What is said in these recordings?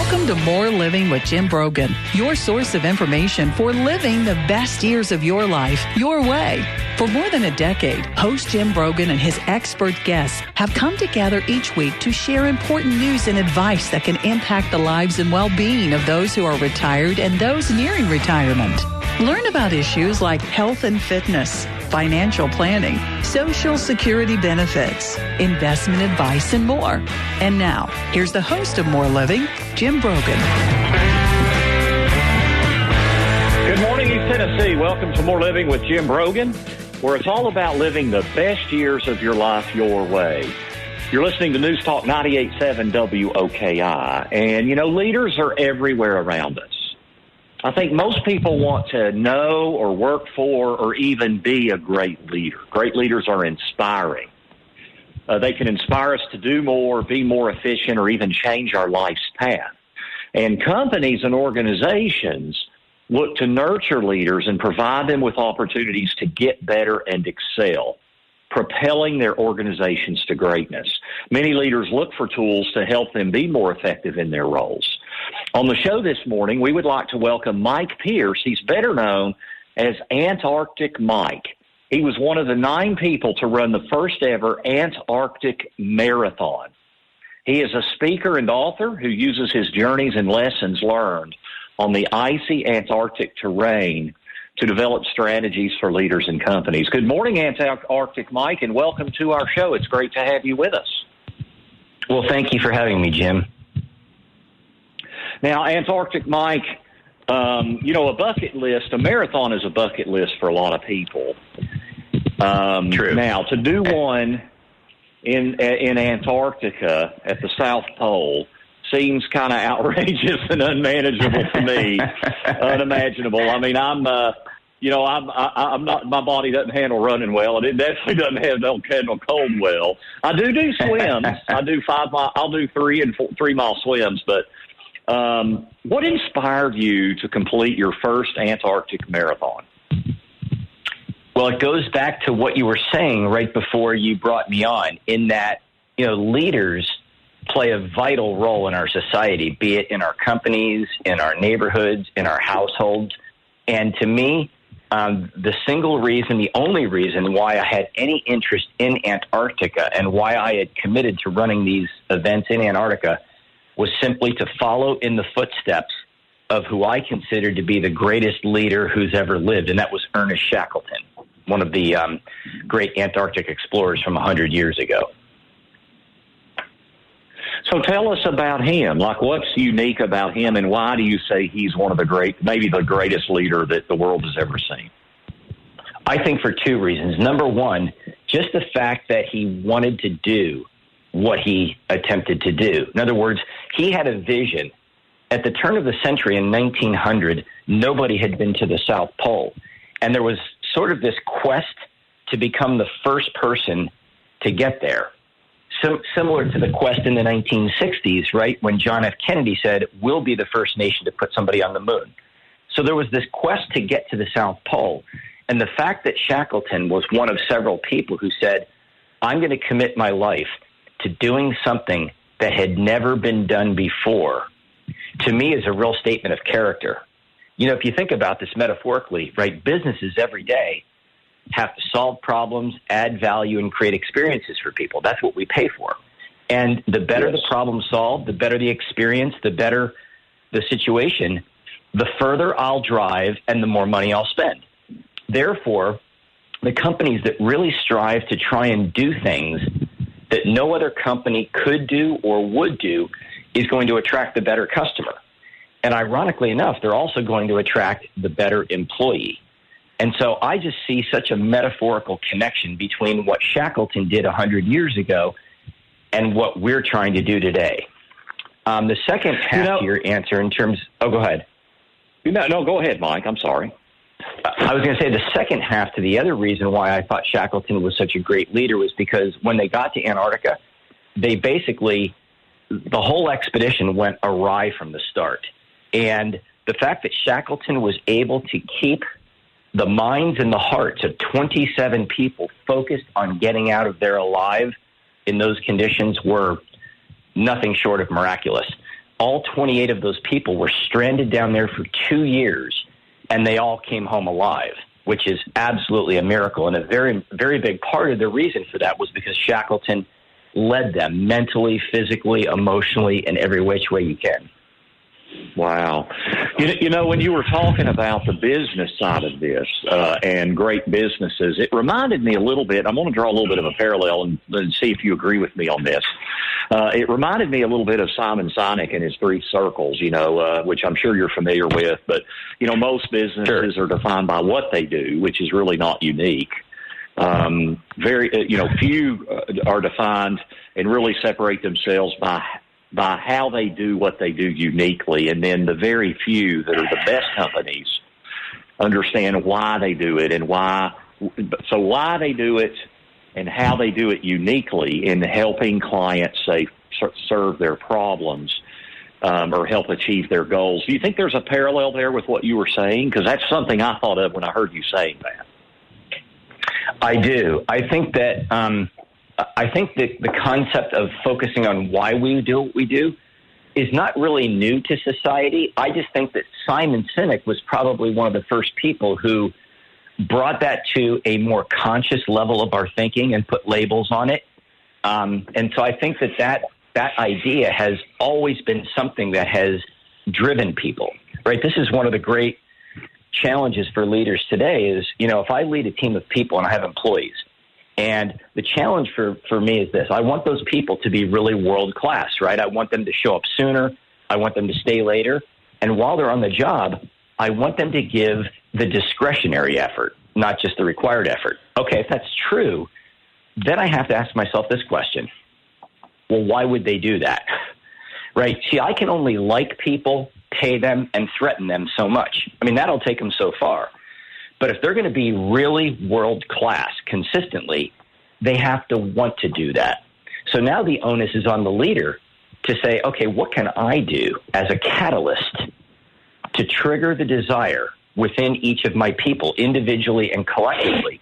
Welcome to More Living with Jim Brogan, your source of information for living the best years of your life your way. For more than a decade, host Jim Brogan and his expert guests have come together each week to share important news and advice that can impact the lives and well-being of those who are retired and those nearing retirement. Learn about issues like health and fitness, financial planning, social security benefits, investment advice, and more. And now, here's the host of More Living, Jim Brogan. Good morning, East Tennessee. Welcome to More Living with Jim Brogan, where it's all about living the best years of your life your way. You're listening to News Talk 98.7 WOKI, and, leaders are everywhere around us. I think most people want to know or work for or even be a great leader. Great leaders are inspiring. They can inspire us to do more, be more efficient, or even change our life's path. And companies and organizations look to nurture leaders and provide them with opportunities to get better and excel, propelling their organizations to greatness. Many leaders look for tools to help them be more effective in their roles. On the show this morning, we would like to welcome Mike Pierce. He's better known as Antarctic Mike. He was one of the 9 people to run the first ever Antarctic Marathon. He is a speaker and author who uses his journeys and lessons learned on the icy Antarctic terrain to develop strategies for leaders and companies. Good morning, Antarctic Mike, and welcome to our show. It's great to have you with us. Well, thank you for having me, Jim. Now, Antarctic Mike, a bucket list, a marathon is a bucket list for a lot of people. True. Now, to do one in Antarctica at the South Pole seems kind of outrageous and unmanageable to me, unimaginable. I mean, I'm not. My body doesn't handle running well, and it definitely doesn't handle cold well. I do swims. I do 5 mile. I'll do 3 and 3 mile swims. But what inspired you to complete your first Antarctic marathon? Well, it goes back to what you were saying right before you brought me on, in that leaders play a vital role in our society, be it in our companies, in our neighborhoods, in our households. And to me, the only reason why I had any interest in Antarctica and why I had committed to running these events in Antarctica was simply to follow in the footsteps of who I considered to be the greatest leader who's ever lived, and that was Ernest Shackleton, one of the great Antarctic explorers from 100 years ago. So tell us about him. Like, what's unique about him, and why do you say he's one of maybe the greatest leader that the world has ever seen? I think for 2 reasons. Number one, just the fact that he wanted to do what he attempted to do. In other words, he had a vision. At the turn of the century in 1900, nobody had been to the South Pole. And there was sort of this quest to become the first person to get there. So, similar to the quest in the 1960s, right, when John F. Kennedy said, we'll be the first nation to put somebody on the moon. So there was this quest to get to the South Pole. And the fact that Shackleton was one of several people who said, I'm going to commit my life to doing something that had never been done before, to me is a real statement of character. If you think about this metaphorically, right, businesses every day have to solve problems, add value, and create experiences for people. That's what we pay for. And the better the problem solved, the better the experience, the better the situation, the further I'll drive and the more money I'll spend. Therefore, the companies that really strive to try and do things that no other company could do or would do is going to attract the better customer. And ironically enough, they're also going to attract the better employee. And so I just see such a metaphorical connection between what Shackleton did 100 years ago and what we're trying to do today. The second half to your answer in terms – oh, go ahead. No, go ahead, Mike. I'm sorry. I was going to say the second half to the other reason why I thought Shackleton was such a great leader was because when they got to Antarctica, they basically – the whole expedition went awry from the start. And the fact that Shackleton was able to keep the minds and the hearts of 27 people focused on getting out of there alive in those conditions were nothing short of miraculous. all 28 of those people were stranded down there for 2 years, and they all came home alive, which is absolutely a miracle. And a very, very big part of the reason for that was because Shackleton led them mentally, physically, emotionally, in every which way you can. Wow. You know, when you were talking about the business side of this and great businesses, it reminded me a little bit. I'm going to draw a little bit of a parallel and see if you agree with me on this. It reminded me a little bit of Simon Sinek and his 3 circles, which I'm sure you're familiar with. But, most businesses are defined by what they do, which is really not unique. Few are defined and really separate themselves by how they do what they do uniquely. And then the very few that are the best companies understand why they do it and why they do it and how they do it uniquely in helping clients serve their problems or help achieve their goals. Do you think there's a parallel there with what you were saying? Because that's something I thought of when I heard you saying that. I do. I think that the concept of focusing on why we do what we do is not really new to society. I just think that Simon Sinek was probably one of the first people who brought that to a more conscious level of our thinking and put labels on it. And so I think that idea has always been something that has driven people, right? This is one of the great challenges for leaders today is, if I lead a team of people and I have employees, and the challenge for me is this: I want those people to be really world-class, right? I want them to show up sooner. I want them to stay later. And while they're on the job, I want them to give the discretionary effort, not just the required effort. Okay, if that's true, then I have to ask myself this question. Well, why would they do that? Right? See, I can only like people, pay them, and threaten them so much. I mean, that'll take them so far. But if they're going to be really world-class consistently, they have to want to do that. So now the onus is on the leader to say, okay, what can I do as a catalyst to trigger the desire within each of my people, individually and collectively,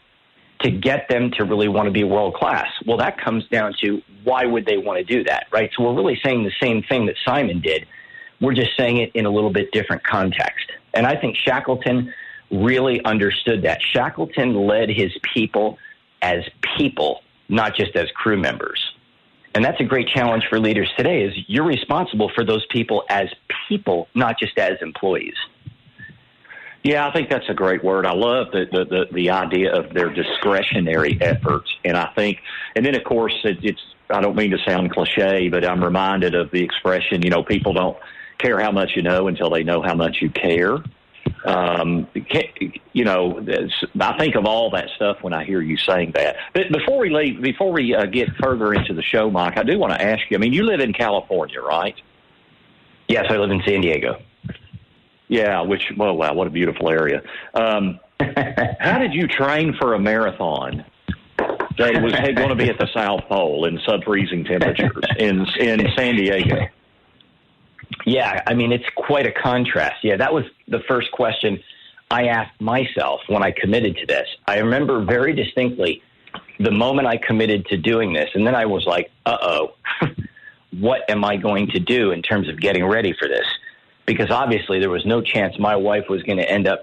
to get them to really want to be world-class? Well, that comes down to why would they want to do that, right? So we're really saying the same thing that Simon did. We're just saying it in a little bit different context. And I think Shackleton really understood that. Shackleton led his people as people, not just as crew members. And that's a great challenge for leaders today, is you're responsible for those people as people, not just as employees. Yeah, I think that's a great word. I love the idea of their discretionary efforts. And I think, and then of course, it's, I don't mean to sound cliche, but I'm reminded of the expression, people don't care how much you know until they know how much you care. I think of all that stuff when I hear you saying that. But before we get further into the show, Mike, I do want to ask you, you live in California, right? Yes, I live in San Diego. Yeah, wow, what a beautiful area. How did you train for a marathon that was going to be at the South Pole in sub-freezing temperatures in San Diego? Yeah, it's quite a contrast. Yeah, that was the first question I asked myself when I committed to this. I remember very distinctly the moment I committed to doing this, and then I was like, what am I going to do in terms of getting ready for this? Because obviously there was no chance my wife was going to end up,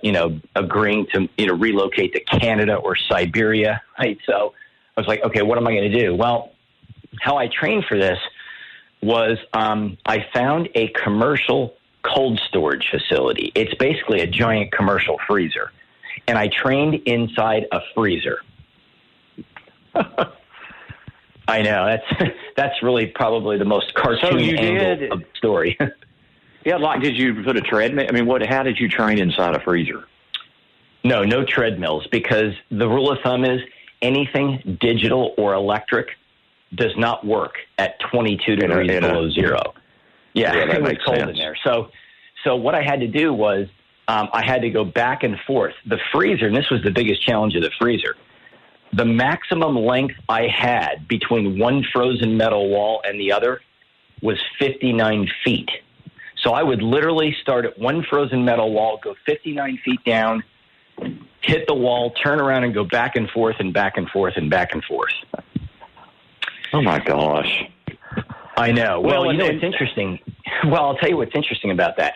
agreeing to, relocate to Canada or Siberia, right? So I was like, okay, what am I going to do? Well, how I trained for this was I found a commercial cold storage facility. It's basically a giant commercial freezer. And I trained inside a freezer. I know. That's really probably the most cartoon angle of the story. Yeah, did you put a treadmill? How did you train inside a freezer? No treadmills, because the rule of thumb is anything digital or electric does not work at 22 degrees below zero. Yeah, it was cold in there. So what I had to do was I had to go back and forth. The freezer, and this was the biggest challenge of the freezer, the maximum length I had between one frozen metal wall and the other was 59 feet. So I would literally start at one frozen metal wall, go 59 feet down, hit the wall, turn around, and go back and forth and back and forth and back and forth. Oh, my gosh. I know. Well, it's interesting. Well, I'll tell you what's interesting about that.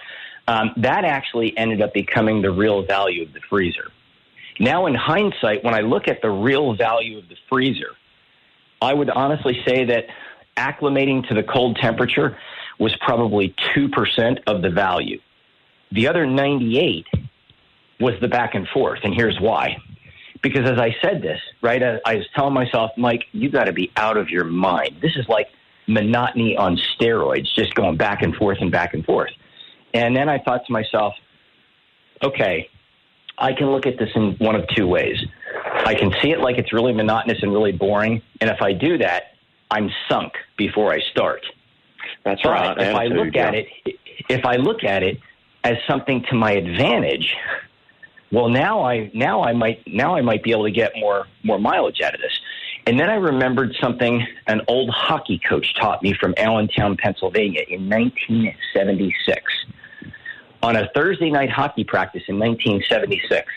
That actually ended up becoming the real value of the freezer. Now, in hindsight, when I look at the real value of the freezer, I would honestly say that acclimating to the cold temperature was probably 2% of the value. The other 98 was the back and forth, and here's why. Because as I said this, right, I was telling myself, Mike, you got to be out of your mind. This is like monotony on steroids, just going back and forth and back and forth. And then I thought to myself, okay, I can look at this in one of two ways. I can see it like it's really monotonous and really boring, and if I do that, I'm sunk before I start. That's right. If I look at it as something to my advantage, well, now I might be able to get more mileage out of this. And then I remembered something an old hockey coach taught me from Allentown, Pennsylvania in 1976. On a Thursday night hockey practice in 1976,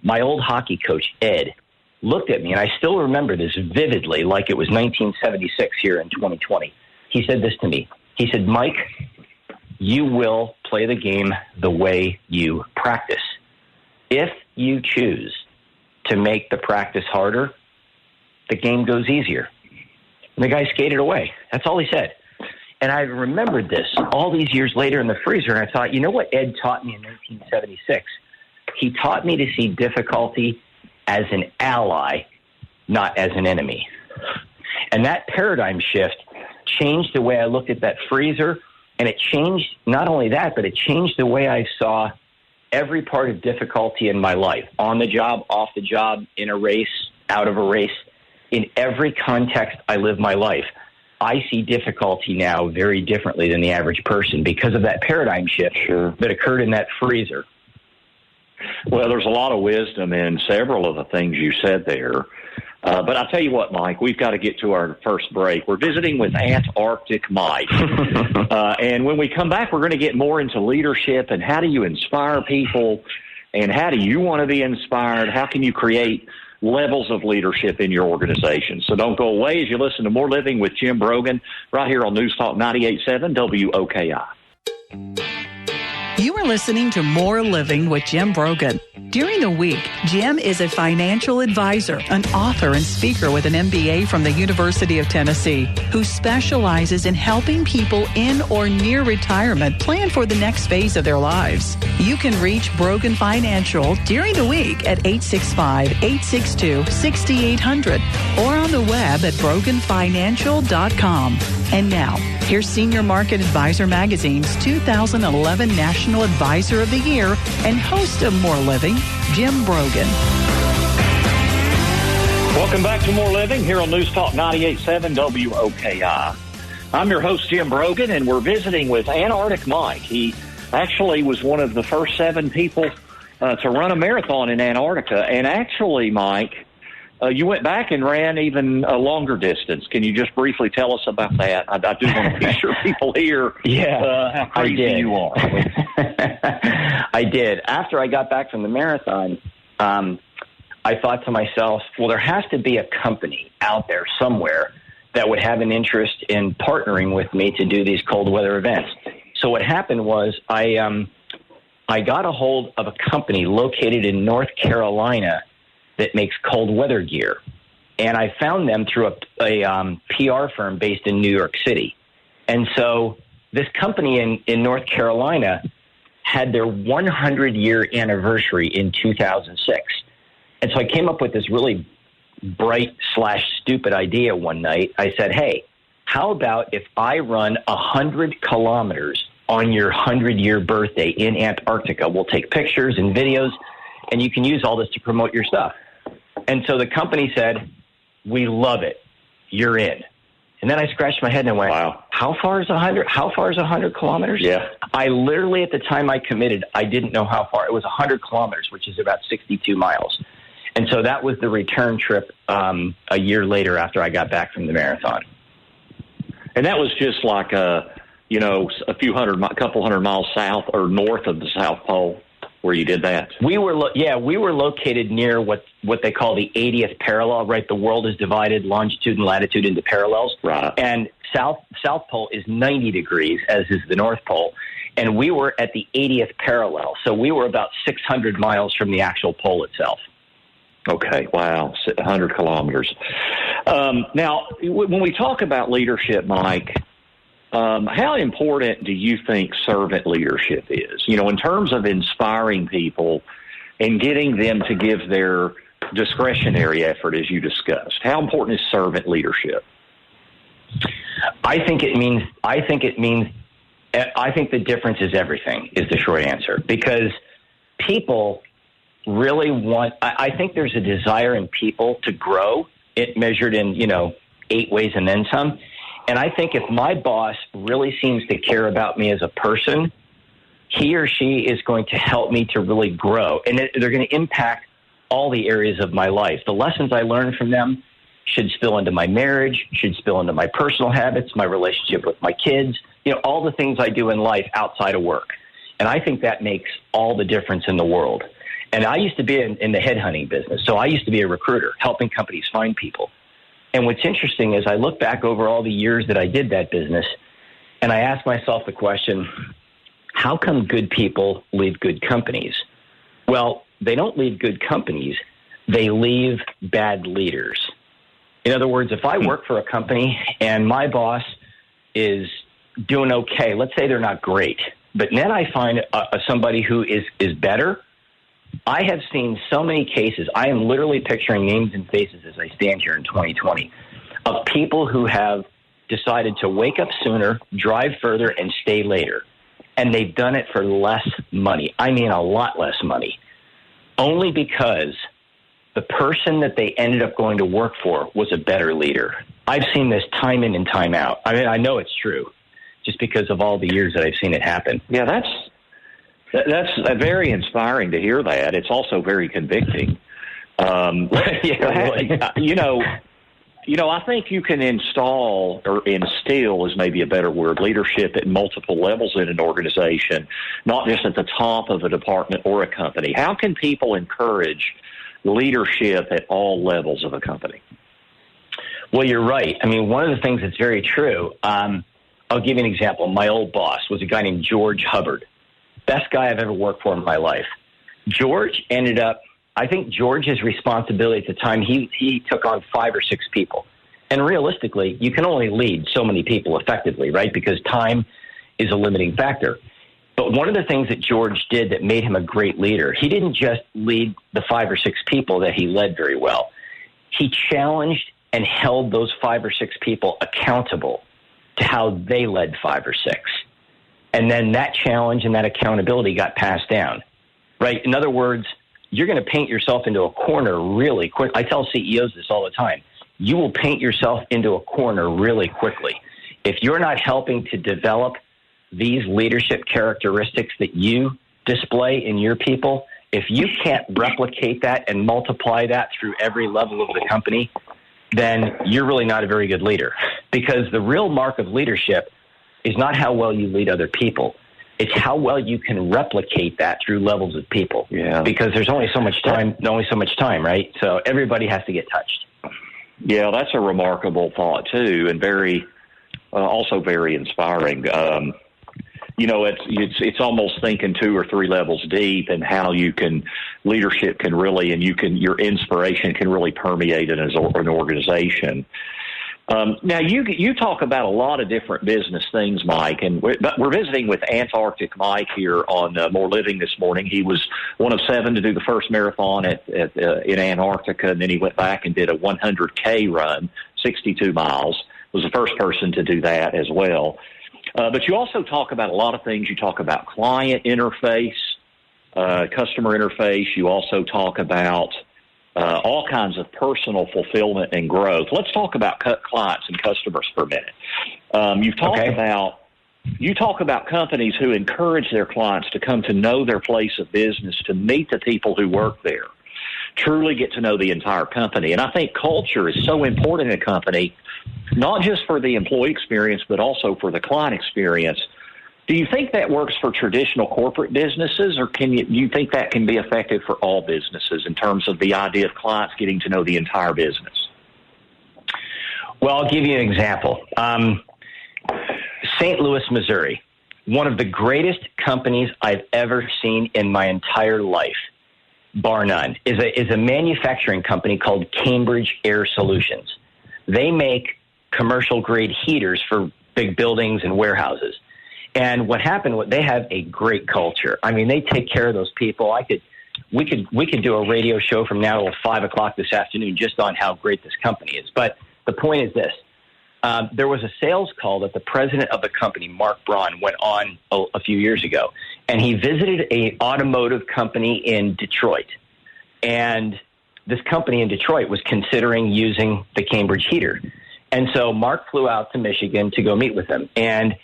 my old hockey coach, Ed, looked at me, and I still remember this vividly like it was 1976 here in 2020. He said this to me. He said, Mike, you will play the game the way you practice. If you choose to make the practice harder, the game goes easier. And the guy skated away. That's all he said. And I remembered this all these years later in the freezer, and I thought, you know what Ed taught me in 1976? He taught me to see difficulty as an ally, not as an enemy. And that paradigm shift changed the way I looked at that freezer, and it changed not only that, but it changed the way I saw every part of difficulty in my life, on the job, off the job, in a race, out of a race. In every context I live my life, I see difficulty now very differently than the average person because of that paradigm shift that occurred in that freezer. Well, there's a lot of wisdom in several of the things you said there. But I'll tell you what, Mike, we've got to get to our first break. We're visiting with Antarctic Mike. And when we come back, we're going to get more into leadership and how do you inspire people and how do you want to be inspired? How can you create levels of leadership in your organization? So don't go away as you listen to More Living with Jim Brogan right here on News Talk 98.7 WOKI. You are listening to More Living with Jim Brogan. During the week, Jim is a financial advisor, an author and speaker with an MBA from the University of Tennessee, who specializes in helping people in or near retirement plan for the next phase of their lives. You can reach Brogan Financial during the week at 865-862-6800 or on the web at broganfinancial.com. And now, here's Senior Market Advisor Magazine's 2011 National Advisor of the Year and host of More Living, Jim Brogan. Welcome back to More Living here on News Talk 98.7 WOKI. I'm your host, Jim Brogan, and we're visiting with Antarctic Mike. He actually was one of the first 7 people to run a marathon in Antarctica. And actually, Mike, you went back and ran even a longer distance. Can you just briefly tell us about that? I do want to be sure people hear how crazy you are. I did. After I got back from the marathon, I thought to myself, well, there has to be a company out there somewhere that would have an interest in partnering with me to do these cold weather events. So what happened was I got a hold of a company located in North Carolina that makes cold weather gear. And I found them through a PR firm based in New York City. And so this company in North Carolina had their 100-year anniversary in 2006. And so I came up with this really bright/stupid idea one night. I said, hey, how about if I run 100 kilometers on your 100-year birthday in Antarctica? We'll take pictures and videos, and you can use all this to promote your stuff. And so the company said, we love it. You're in. And then I scratched my head and I went, wow, how far is 100? How far is 100 kilometers? Yeah. I literally, at the time I committed, I didn't know how far. It was 100 kilometers, which is about 62 miles. And so that was the return trip a year later after I got back from the marathon. And that was just like a couple hundred miles south or north of the South Pole where you did that. We were located near what they call the 80th parallel, right? The world is divided longitude and latitude into parallels. Right. And South Pole is 90 degrees, as is the North Pole, and we were at the 80th parallel. So we were about 600 miles from the actual pole itself. Okay, wow, 100 kilometers. Now, when we talk about leadership, Mike, how important do you think servant leadership is? You know, in terms of inspiring people and getting them to give their discretionary effort, as you discussed. How important is servant leadership? I think the difference is everything, is the short answer, because people really want, I think there's a desire in people to grow, it measured in, 8 ways and then some. And I think if my boss really seems to care about me as a person, he or she is going to help me to really grow. And they're going to impact all the areas of my life. The lessons I learn from them should spill into my marriage, should spill into my personal habits, my relationship with my kids, all the things I do in life outside of work. And I think that makes all the difference in the world. And I used to be in the headhunting business. So I used to be a recruiter, helping companies find people. And what's interesting is I look back over all the years that I did that business, and I ask myself the question, how come good people leave good companies? Well, they don't leave good companies. They leave bad leaders. In other words, if I work for a company and my boss is doing okay, let's say they're not great, but then I find somebody who is better. I have seen so many cases. I am literally picturing names and faces as I stand here in 2020 of people who have decided to wake up sooner, drive further, and stay later. And they've done it for less money. I mean, a lot less money. Only because the person that they ended up going to work for was a better leader. I've seen this time in and time out. I mean, I know it's true just because of all the years that I've seen it happen. Yeah, that's very inspiring to hear that. It's also very convicting. I think you can install or instill is maybe a better word, leadership at multiple levels in an organization, not just at the top of a department or a company. How can people encourage leadership at all levels of a company? Well, you're right. I mean, one of the things that's very true, I'll give you an example. My old boss was a guy named George Hubbard. Best guy I've ever worked for in my life. George ended up, I think George's responsibility at the time, he took on 5 or 6 people. And realistically, you can only lead so many people effectively, right? Because time is a limiting factor. But one of the things that George did that made him a great leader, he didn't just lead the 5 or 6 people that he led very well. He challenged and held those 5 or 6 people accountable to how they led 5 or 6. And then that challenge and that accountability got passed down, right? In other words, you're going to paint yourself into a corner really quick. I tell CEOs this all the time. You will paint yourself into a corner really quickly. If you're not helping to develop these leadership characteristics that you display in your people, if you can't replicate that and multiply that through every level of the company, then you're really not a very good leader. Because the real mark of leadership is not how well you lead other people. It's how well you can replicate that through levels of people. Yeah. Because there's only so much time, right? So everybody has to get touched. Yeah, that's a remarkable thought too, and very, also very inspiring. It's almost thinking 2 or 3 levels deep, and how leadership can really, and your inspiration can really permeate it as an organization. Now, you talk about a lot of different business things, Mike, and we're visiting with Antarctic Mike here on More Living this morning. He was one of 7 to do the first marathon in Antarctica, and then he went back and did a 100K run, 62 miles. Was the first person to do that as well. But you also talk about a lot of things. You talk about client interface, customer interface. You also talk about all kinds of personal fulfillment and growth. Let's talk about clients and customers for a minute. You talk about companies who encourage their clients to come to know their place of business, to meet the people who work there, truly get to know the entire company. And I think culture is so important in a company, not just for the employee experience, but also for the client experience. Do you think that works for traditional corporate businesses, or do you think that can be effective for all businesses in terms of the idea of clients getting to know the entire business? Well, I'll give you an example. St. Louis, Missouri, one of the greatest companies I've ever seen in my entire life, bar none, is a manufacturing company called Cambridge Air Solutions. They make commercial-grade heaters for big buildings and warehouses. And what happened, they have a great culture. I mean, they take care of those people. We could do a radio show from now till 5 o'clock this afternoon just on how great this company is. But the point is this. There was a sales call that the president of the company, Mark Braun, went on a few years ago, and he visited an automotive company in Detroit. And this company in Detroit was considering using the Cambridge heater. And so Mark flew out to Michigan to go meet with them. And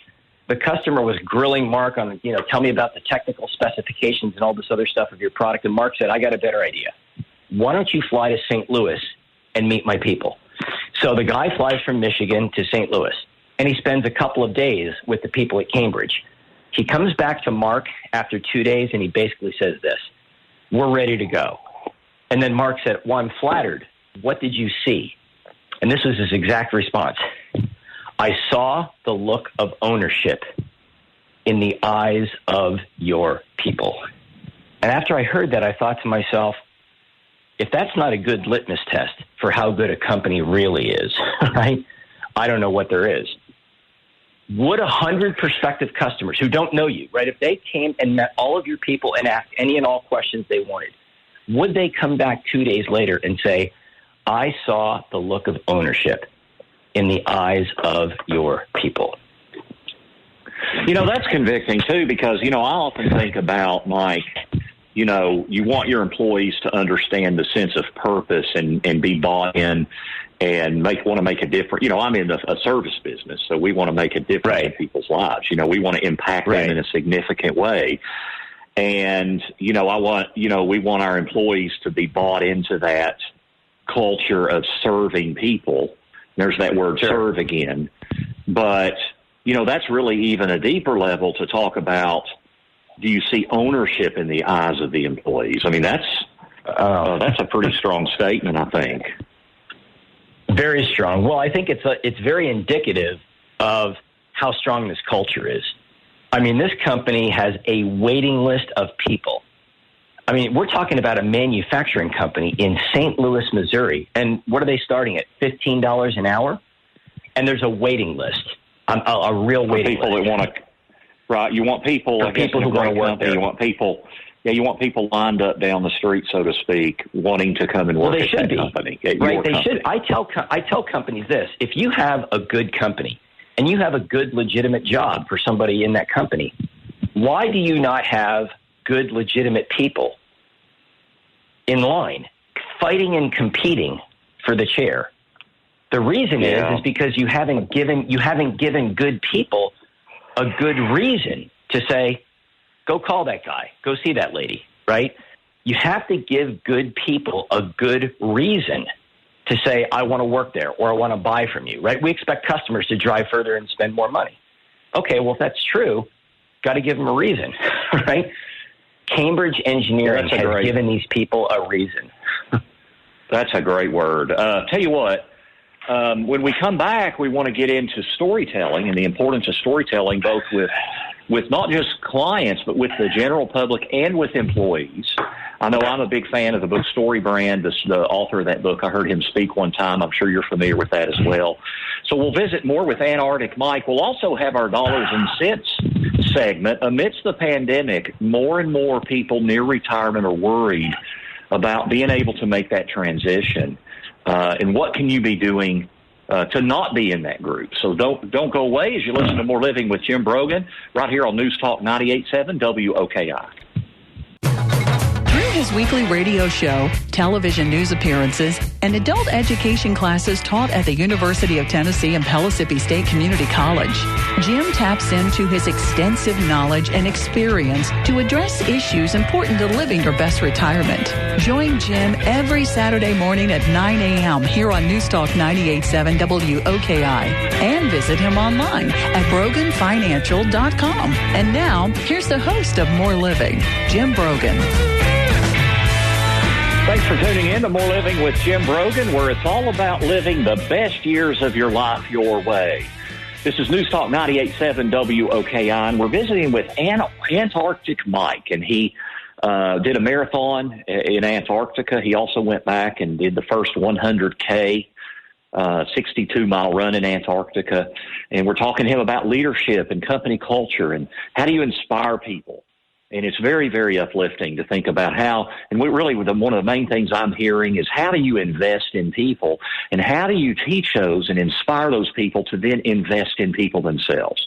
the customer was grilling Mark on, tell me about the technical specifications and all this other stuff of your product. And Mark said, I got a better idea. Why don't you fly to St. Louis and meet my people? So the guy flies from Michigan to St. Louis, and he spends a couple of days with the people at Cambridge. He comes back to Mark after 2 days, and he basically says this, we're ready to go. And then Mark said, well, I'm flattered. What did you see? And this was his exact response. I saw the look of ownership in the eyes of your people. And after I heard that, I thought to myself, if that's not a good litmus test for how good a company really is, right? I don't know what there is. Would 100 prospective customers who don't know you, right, if they came and met all of your people and asked any and all questions they wanted, would they come back 2 days later and say, I saw the look of ownership in the eyes of your people? That's convicting, too, because, I often think about, Mike, you want your employees to understand the sense of purpose and be bought in and want to make a difference. I'm in a service business, so we want to make a difference in people's lives. We want to impact them in a significant way. And, we want our employees to be bought into that culture of serving people. There's that word serve again. But, that's really even a deeper level to talk about. Do you see ownership in the eyes of the employees? I mean, that's a pretty strong statement, I think. Very strong. Well, I think it's very indicative of how strong this culture is. I mean, this company has a waiting list of people. I mean, we're talking about a manufacturing company in St. Louis, Missouri. And what are they starting at? $15 an hour? And there's a waiting list, a real waiting list. For people that want to... Right, you want people, people who want to work there. You want people lined up down the street, so to speak, wanting to come and work at that company. Right, they should. I tell companies this: if you have a good company and you have a good, legitimate job for somebody in that company, why do you not have good, legitimate people in line, fighting and competing for the chair? The reason is because you haven't given good people a good reason to say, go call that guy, go see that lady, right? You have to give good people a good reason to say, I want to work there or I want to buy from you, right? We expect customers to drive further and spend more money. Okay, well, if that's true, got to give them a reason, right? Cambridge Engineering has given these people a reason. That's a great word. Tell you what, when we come back, we want to get into storytelling and the importance of storytelling, both with not just clients, but with the general public and with employees. I know I'm a big fan of the book Story Brand, the author of that book. I heard him speak one time. I'm sure you're familiar with that as well. So we'll visit more with Antarctic Mike. We'll also have our dollars and cents segment. Amidst the pandemic, more and more people near retirement are worried about being able to make that transition. And what can you be doing to not be in that group? So don't go away as you listen to More Living with Jim Brogan right here on News Talk 98.7 WOKI. Through his weekly radio show, television news appearances, and adult education classes taught at the University of Tennessee and Pellissippi State Community College, Jim taps into his extensive knowledge and experience to address issues important to living your best retirement. Join Jim every Saturday morning at 9 a.m. here on News Talk 98.7 WOKI and visit him online at broganfinancial.com. And now, here's the host of More Living, Jim Brogan. Thanks for tuning in to More Living with Jim Brogan, where it's all about living the best years of your life your way. This is News Talk 98.7 WOKI, and we're visiting with Antarctic Mike, and he did a marathon in Antarctica. He also went back and did the first 100K, 62-mile run in Antarctica, and we're talking to him about leadership and company culture and how do you inspire people. And it's very, very uplifting to think about how, and one of the main things I'm hearing is how do you invest in people and how do you teach those and inspire those people to then invest in people themselves.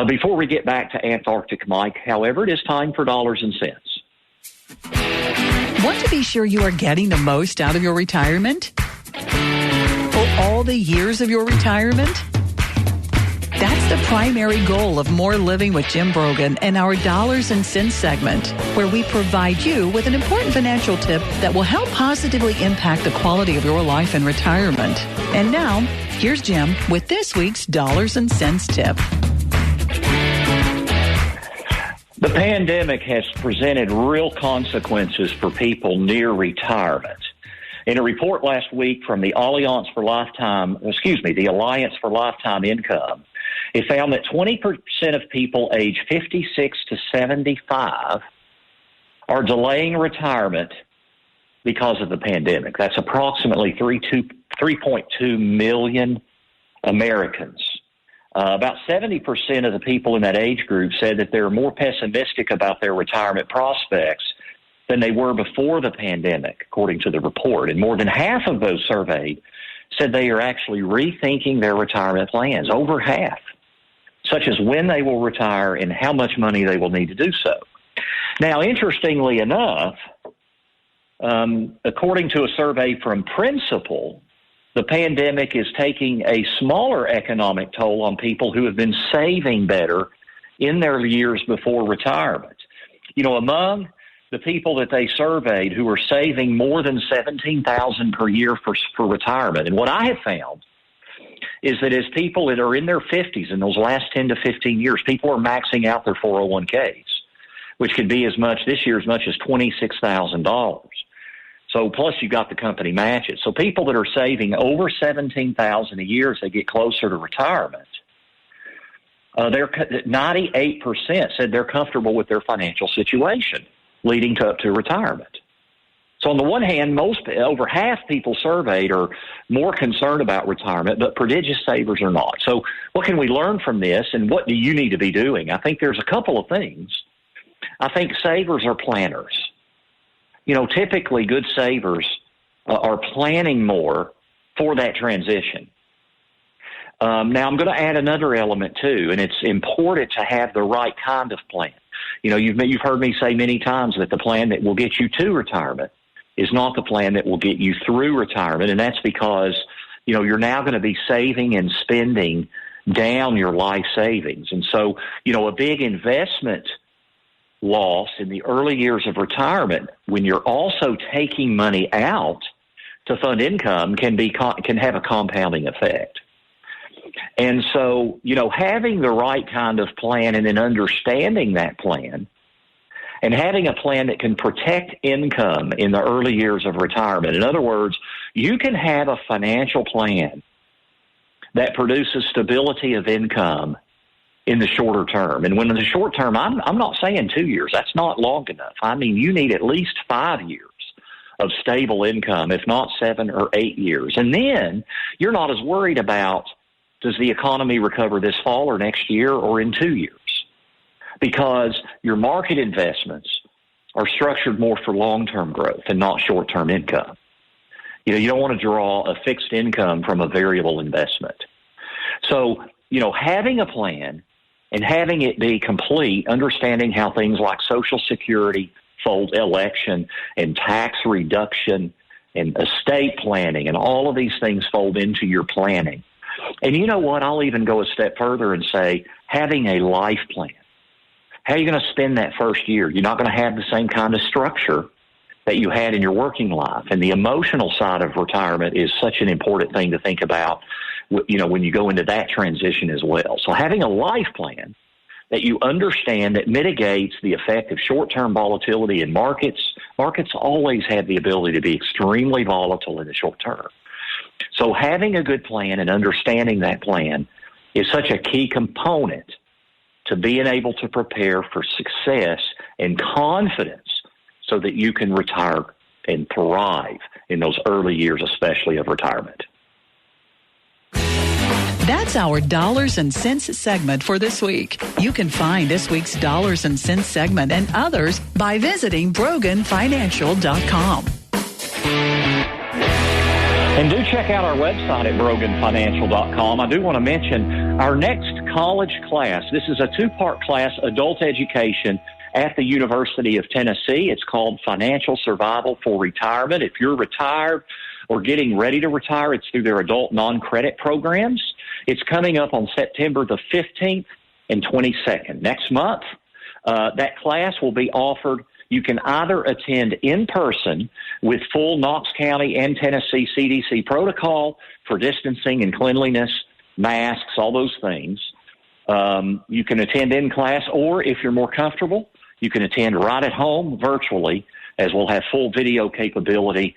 Before we get back to Antarctic Mike, however, it is time for dollars and cents. Want to be sure you are getting the most out of your retirement? For all the years of your retirement? That's the primary goal of More Living with Jim Brogan and our Dollars and Cents segment, where we provide you with an important financial tip that will help positively impact the quality of your life in retirement. And now, here's Jim with this week's Dollars and Cents tip. The pandemic has presented real consequences for people near retirement. In a report last week from the Alliance for Lifetime Income, it found that 20% of people aged 56 to 75 are delaying retirement because of the pandemic. That's approximately 3.2 million Americans. About 70% of the people in that age group said that they're more pessimistic about their retirement prospects than they were before the pandemic, according to the report. And more than half of those surveyed said they are actually rethinking their retirement plans, over half, such as when they will retire and how much money they will need to do so. Now, interestingly enough, according to a survey from Principal, the pandemic is taking a smaller economic toll on people who have been saving better in their years before retirement. You know, among the people that they surveyed who are saving more than $17,000 per year for retirement, and what I have found is that as people that are in their 50s in those last 10 to 15 years, people are maxing out their 401ks, which could be as much this year as much as $26,000. So plus you got the company matches. So people that are saving over $17,000 a year as they get closer to retirement, 98% said they're comfortable with their financial situation leading up to retirement. So on the one hand, over half people surveyed are more concerned about retirement, but prodigious savers are not. So what can we learn from this, and what do you need to be doing? I think there's a couple of things. I think savers are planners. You know, typically good savers are planning more for that transition. Now, I'm going to add another element, too, and it's important to have the right kind of plan. You know, you've heard me say many times that the plan that will get you to retirement is not the plan that will get you through retirement, and that's because, you know, you're now going to be saving and spending down your life savings. And so, you know, a big investment loss in the early years of retirement, when you're also taking money out to fund income, can have a compounding effect. And so, you know, having the right kind of plan and then understanding that plan and having a plan that can protect income in the early years of retirement. In other words, you can have a financial plan that produces stability of income in the shorter term. And when in the short term, I'm not saying 2 years. That's not long enough. I mean, you need at least 5 years of stable income, if not 7 or 8 years. And then you're not as worried about, does the economy recover this fall or next year or in 2 years? Because your market investments are structured more for long-term growth and not short-term income. You know, you don't want to draw a fixed income from a variable investment. So, you know, having a plan and having it be complete, understanding how things like Social Security, election, and tax reduction, and estate planning, and all of these things fold into your planning. And you know what? I'll even go a step further and say having a life plan. How are you going to spend that first year? You're not going to have the same kind of structure that you had in your working life. And the emotional side of retirement is such an important thing to think about, you know, when you go into that transition as well. So having a life plan that you understand that mitigates the effect of short-term volatility in markets. Markets always have the ability to be extremely volatile in the short term. So having a good plan and understanding that plan is such a key component to being able to prepare for success and confidence so that you can retire and thrive in those early years, especially of retirement. That's our Dollars and Cents segment for this week. You can find this week's Dollars and Cents segment and others by visiting BroganFinancial.com. And do check out our website at BroganFinancial.com. I do want to mention our next college class. This is a two-part class, adult education at the University of Tennessee. It's called Financial Survival for Retirement. If you're retired or getting ready to retire, it's through their adult non-credit programs. It's coming up on September the 15th and 22nd. Next month, that class will be offered. You can either attend in person with full Knox County and Tennessee CDC protocol for distancing and cleanliness, masks, all those things. You can attend in class, or if you're more comfortable, you can attend right at home virtually, as we'll have full video capability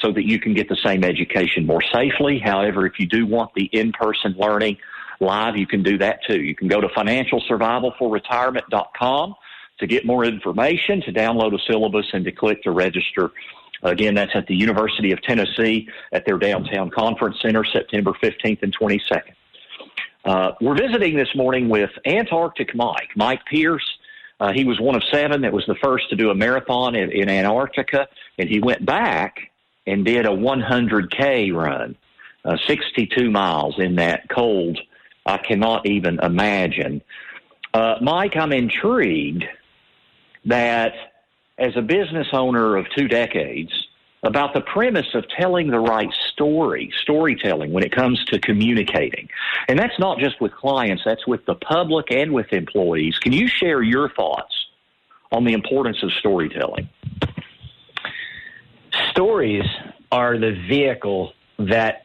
so that you can get the same education more safely. However, if you do want the in-person learning live, you can do that too. You can go to financialsurvivalforretirement.com to get more information, to download a syllabus, and to click to register. Again, that's at the University of Tennessee at their downtown conference center, September 15th and 22nd. We're visiting this morning with Antarctic Mike Pierce. He was one of 7 that was the first to do a marathon in Antarctica, and he went back and did a 100K run, 62 miles in that cold. I cannot even imagine. Mike, I'm intrigued that as a business owner of 2 decades, about the premise of telling the right storytelling when it comes to communicating. And that's not just with clients, that's with the public and with employees. Can you share your thoughts on the importance of storytelling? Stories are the vehicle that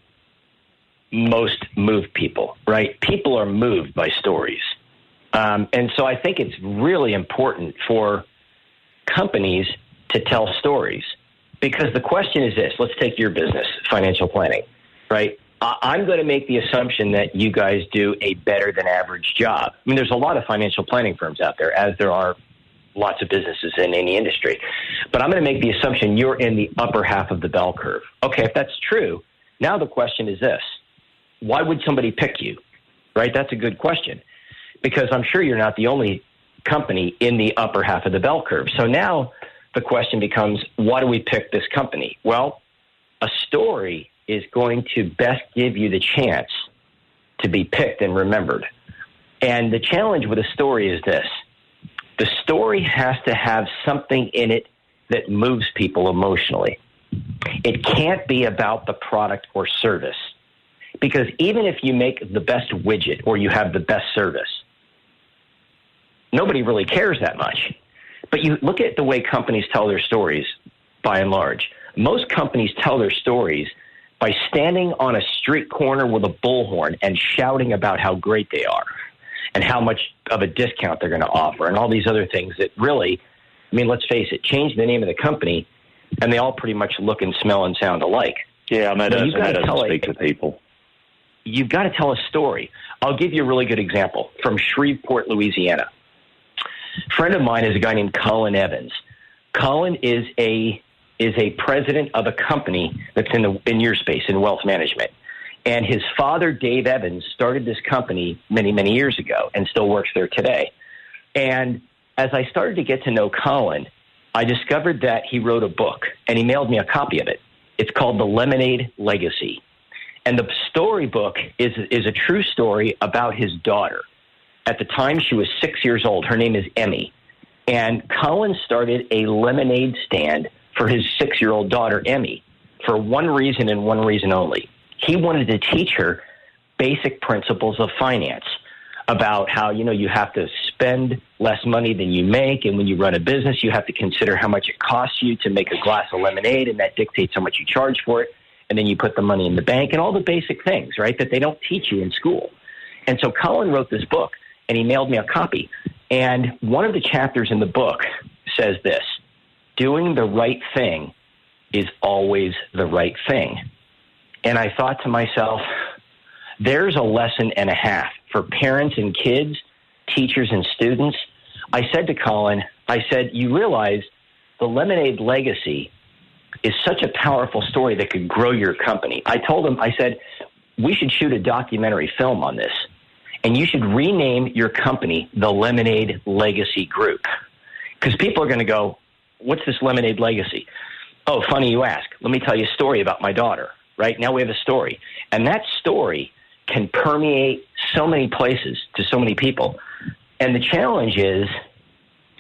most move people, right? People are moved by stories. And so I think it's really important for companies to tell stories, because the question is this. Let's take your business, financial planning, right? I'm going to make the assumption that you guys do a better than average job. I mean, there's a lot of financial planning firms out there, as there are lots of businesses in any industry. But I'm going to make the assumption you're in the upper half of the bell curve. Okay, if that's true, now the question is this. Why would somebody pick you, right? That's a good question, because I'm sure you're not the only company in the upper half of the bell curve. So now the question becomes, why do we pick this company? Well, a story is going to best give you the chance to be picked and remembered. And the challenge with a story is this. The story has to have something in it that moves people emotionally. It can't be about the product or service, because even if you make the best widget or you have the best service, nobody really cares that much. But you look at the way companies tell their stories, by and large. Most companies tell their stories by standing on a street corner with a bullhorn and shouting about how great they are and how much of a discount they're going to offer and all these other things that really, I mean, let's face it, change the name of the company, and they all pretty much look and smell and sound alike. Yeah, and that doesn't speak to people. You've got to tell a story. I'll give you a really good example from Shreveport, Louisiana. A friend of mine is a guy named Colin Evans. Colin is a president of a company that's in your space, in wealth management. And his father, Dave Evans, started this company many, many years ago and still works there today. And as I started to get to know Colin, I discovered that he wrote a book, and he mailed me a copy of it. It's called The Lemonade Legacy. And the storybook is a true story about his daughter. At the time, she was 6 years old. Her name is Emmy. And Colin started a lemonade stand for his 6-year-old daughter, Emmy, for one reason and one reason only. He wanted to teach her basic principles of finance about how, you have to spend less money than you make. And when you run a business, you have to consider how much it costs you to make a glass of lemonade, and that dictates how much you charge for it. And then you put the money in the bank and all the basic things, right, that they don't teach you in school. And so Colin wrote this book, and he mailed me a copy. And one of the chapters in the book says this: doing the right thing is always the right thing. And I thought to myself, there's a lesson and a half for parents and kids, teachers and students. I said to Colin, you realize the Lemonade legacy is such a powerful story that could grow your company. I told him, I said, we should shoot a documentary film on this, and you should rename your company the Lemonade Legacy Group. Because people are going to go, what's this Lemonade Legacy? Oh, funny you ask. Let me tell you a story about my daughter. Right now we have a story. And that story can permeate so many places to so many people. And the challenge is,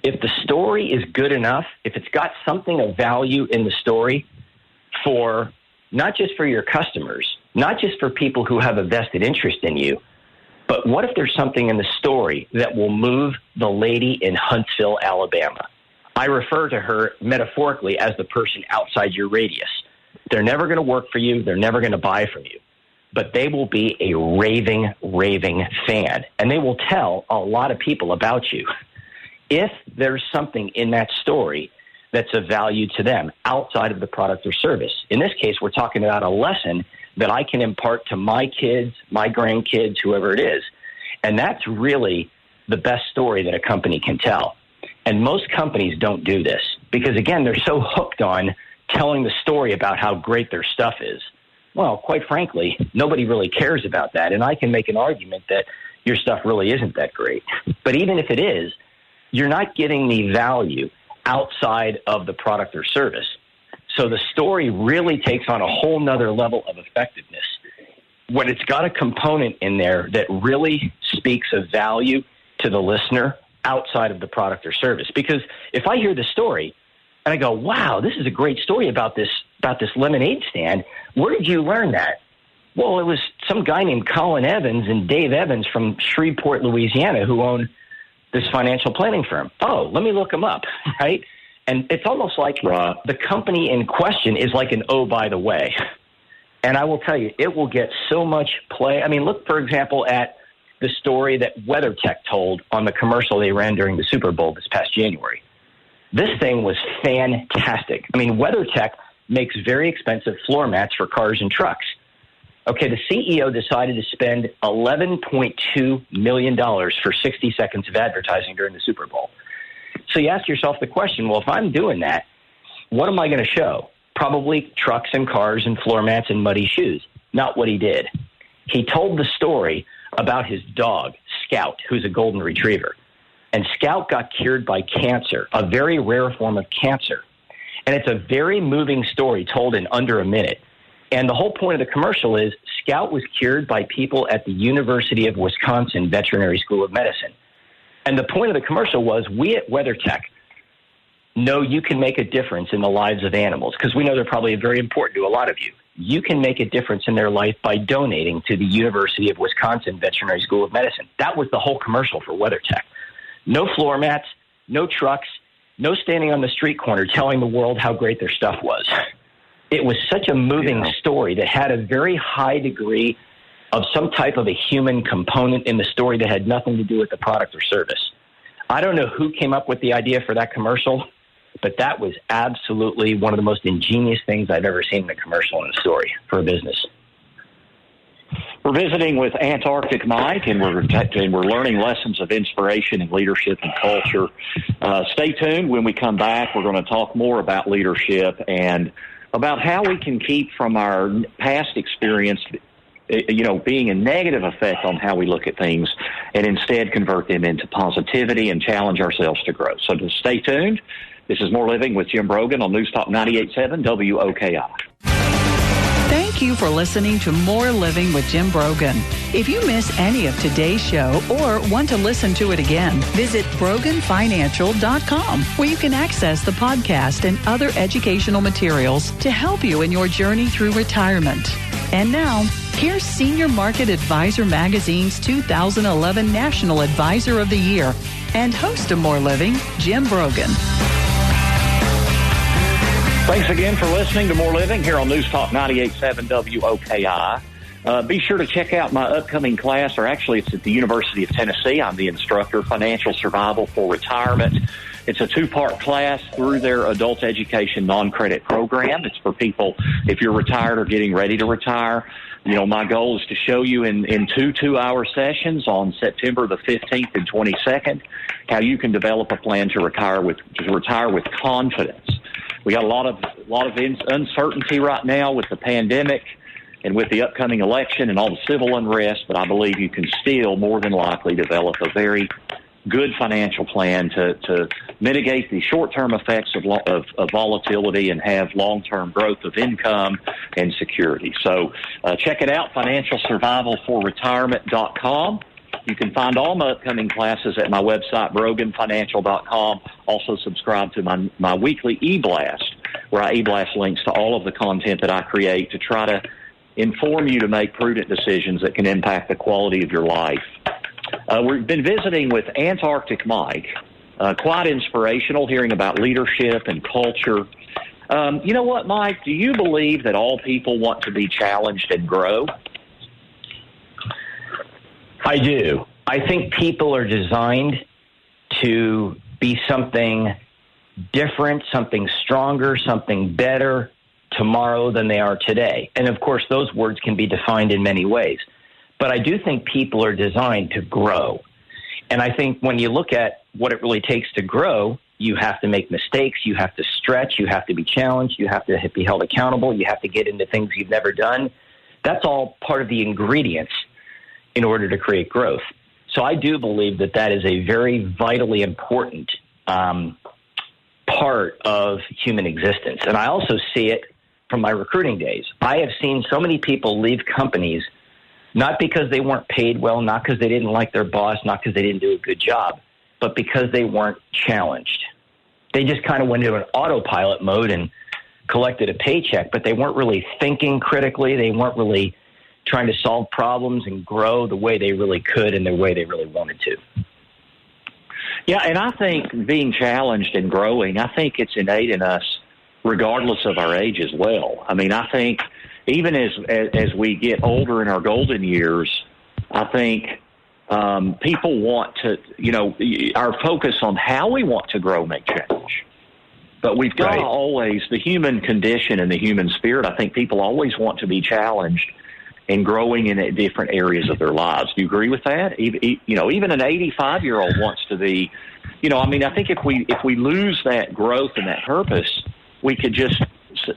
if the story is good enough, if it's got something of value in the story for not just for your customers, not just for people who have a vested interest in you, but what if there's something in the story that will move the lady in Huntsville, Alabama? I refer to her metaphorically as the person outside your radius. They're never going to work for you. They're never going to buy from you. But they will be a raving fan. And they will tell a lot of people about you if there's something in that story that's of value to them outside of the product or service. In this case, we're talking about a lesson that I can impart to my kids, my grandkids, whoever it is. And that's really the best story that a company can tell. And most companies don't do this because, again, they're so hooked on telling the story about how great their stuff is. Well, quite frankly, nobody really cares about that. And I can make an argument that your stuff really isn't that great. But even if it is, you're not getting the value outside of the product or service. So the story really takes on a whole nother level of effectiveness when it's got a component in there that really speaks of value to the listener outside of the product or service. Because if I hear the story and I go, wow, this is a great story about this lemonade stand, where did you learn that? Well, it was some guy named Colin Evans and Dave Evans from Shreveport, Louisiana, who own this financial planning firm. Oh, let me look them up, right? And it's almost like the company in question is like an oh, by the way. And I will tell you, it will get so much play. I mean, look, for example, at the story that WeatherTech told on the commercial they ran during the Super Bowl this past January. This thing was fantastic. I mean, WeatherTech makes very expensive floor mats for cars and trucks. Okay, the CEO decided to spend $11.2 million for 60 seconds of advertising during the Super Bowl. So you ask yourself the question, well, if I'm doing that, what am I going to show? Probably trucks and cars and floor mats and muddy shoes. Not what he did. He told the story about his dog, Scout, who's a golden retriever. And Scout got cured by cancer, a very rare form of cancer. And it's a very moving story told in under a minute. And the whole point of the commercial is Scout was cured by people at the University of Wisconsin Veterinary School of Medicine. And the point of the commercial was, we at WeatherTech know you can make a difference in the lives of animals, because we know they're probably very important to a lot of you. You can make a difference in their life by donating to the University of Wisconsin Veterinary School of Medicine. That was the whole commercial for WeatherTech. No floor mats, no trucks, no standing on the street corner telling the world how great their stuff was. It was such a moving story that had a very high degree of some type of a human component in the story that had nothing to do with the product or service. I don't know who came up with the idea for that commercial, but that was absolutely one of the most ingenious things I've ever seen in a commercial in a story for a business. We're visiting with Antarctic Mike, and we're learning lessons of inspiration and leadership and culture. Stay tuned. When we come back, we're going to talk more about leadership and about how we can keep from our past experience, being a negative effect on how we look at things, and instead convert them into positivity and challenge ourselves to grow. So just stay tuned. This is More Living with Jim Brogan on News Talk 98.7 WOKI. Thank you for listening to More Living with Jim Brogan. If you miss any of today's show or want to listen to it again, visit BroganFinancial.com, where you can access the podcast and other educational materials to help you in your journey through retirement. And now, here's Senior Market Advisor Magazine's 2011 National Advisor of the Year and host of More Living, Jim Brogan. Thanks again for listening to More Living here on News Talk 98.7 WOKI. Be sure to check out my upcoming class, or actually it's at the University of Tennessee. I'm the instructor, Financial Survival for Retirement. It's a 2-part class through their adult education non-credit program. It's for people if you're retired or getting ready to retire. My goal is to show you in 2-hour sessions on September the 15th and 22nd how you can develop a plan to retire with confidence. We got a lot of uncertainty right now with the pandemic and with the upcoming election and all the civil unrest, but I believe you can still more than likely develop a very good financial plan to mitigate the short-term effects of volatility and have long-term growth of income and security. So check it out, financialsurvivalforretirement.com. You can find all my upcoming classes at my website, broganfinancial.com. Also subscribe to my weekly e-blast, where I e-blast links to all of the content that I create to try to inform you to make prudent decisions that can impact the quality of your life. We've been visiting with Antarctic Mike. Quite inspirational, hearing about leadership and culture. You know what, Mike? Do you believe that all people want to be challenged and grow? I do. I think people are designed to be something different, something stronger, something better tomorrow than they are today. And, of course, those words can be defined in many ways. But I do think people are designed to grow. And I think when you look at what it really takes to grow, you have to make mistakes, you have to stretch, you have to be challenged, you have to be held accountable, you have to get into things you've never done. That's all part of the ingredients in order to create growth. So I do believe that is a very vitally important part of human existence. And I also see it from my recruiting days. I have seen so many people leave companies not because they weren't paid well, not because they didn't like their boss, not because they didn't do a good job, but because they weren't challenged. They just kind of went into an autopilot mode and collected a paycheck, but they weren't really thinking critically. They weren't really trying to solve problems and grow the way they really could and the way they really wanted to. Yeah, and I think being challenged and growing, I think it's innate in us regardless of our age as well. I mean, I think even as we get older in our golden years, I think people want to, our focus on how we want to grow may change. But we've got to always, the human condition and the human spirit, I think people always want to be challenged and growing in different areas of their lives. Do you agree with that? Even an 85-year-old wants to be, I think if we lose that growth and that purpose, we could just,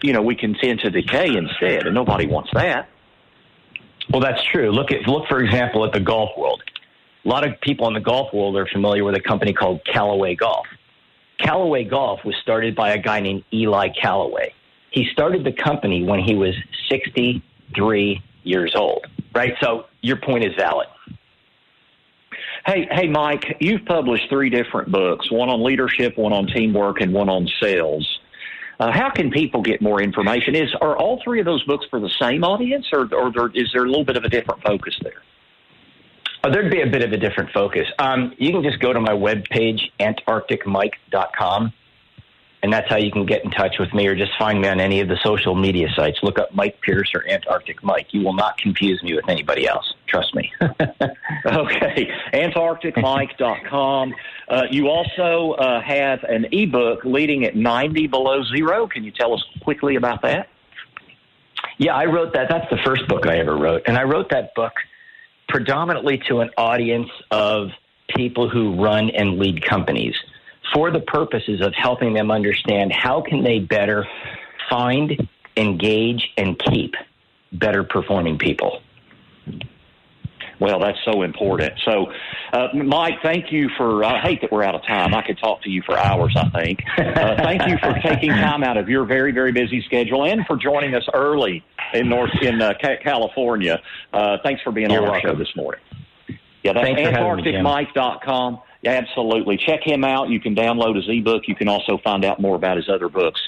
we can tend to decay instead, and nobody wants that. Well, that's true. Look, for example, at the golf world. A lot of people in the golf world are familiar with a company called Callaway Golf. Callaway Golf was started by a guy named Eli Callaway. He started the company when he was 63 years old, right? So your point is valid. Hey, Mike, you've published 3 different books, one on leadership, one on teamwork, and one on sales. How can people get more information? Are all 3 of those books for the same audience, or is there a little bit of a different focus there? There'd be a bit of a different focus. You can just go to my webpage, antarcticmike.com, and that's how you can get in touch with me, or just find me on any of the social media sites. Look up Mike Pierce or Antarctic Mike. You will not confuse me with anybody else. Trust me. Okay, antarcticmike.com. You also have an ebook, Leading at 90 Below Zero. Can you tell us quickly about that? Yeah, I wrote that. That's the first book I ever wrote. And I wrote that book predominantly to an audience of people who run and lead companies for the purposes of helping them understand how can they better find, engage, and keep better performing people. Well, that's so important. So, Mike, thank you for, I hate that we're out of time. I could talk to you for hours, I think. Thank you for taking time out of your very, very busy schedule and for joining us early in California. Thanks for being on our show this morning. Yeah, that's AntarcticMike.com. Yeah, absolutely. Check him out. You can download his ebook. You can also find out more about his other books.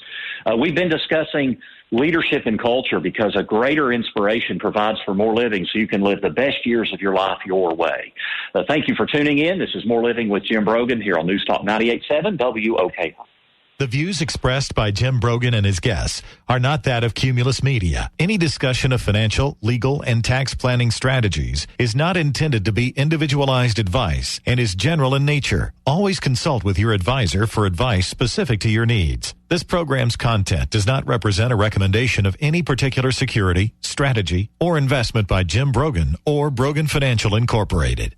We've been discussing leadership and culture because a greater inspiration provides for more living so you can live the best years of your life your way. Thank you for tuning in. This is More Living with Jim Brogan here on News Talk 98.7 WOKI. The views expressed by Jim Brogan and his guests are not that of Cumulus Media. Any discussion of financial, legal, and tax planning strategies is not intended to be individualized advice and is general in nature. Always consult with your advisor for advice specific to your needs. This program's content does not represent a recommendation of any particular security, strategy, or investment by Jim Brogan or Brogan Financial Incorporated.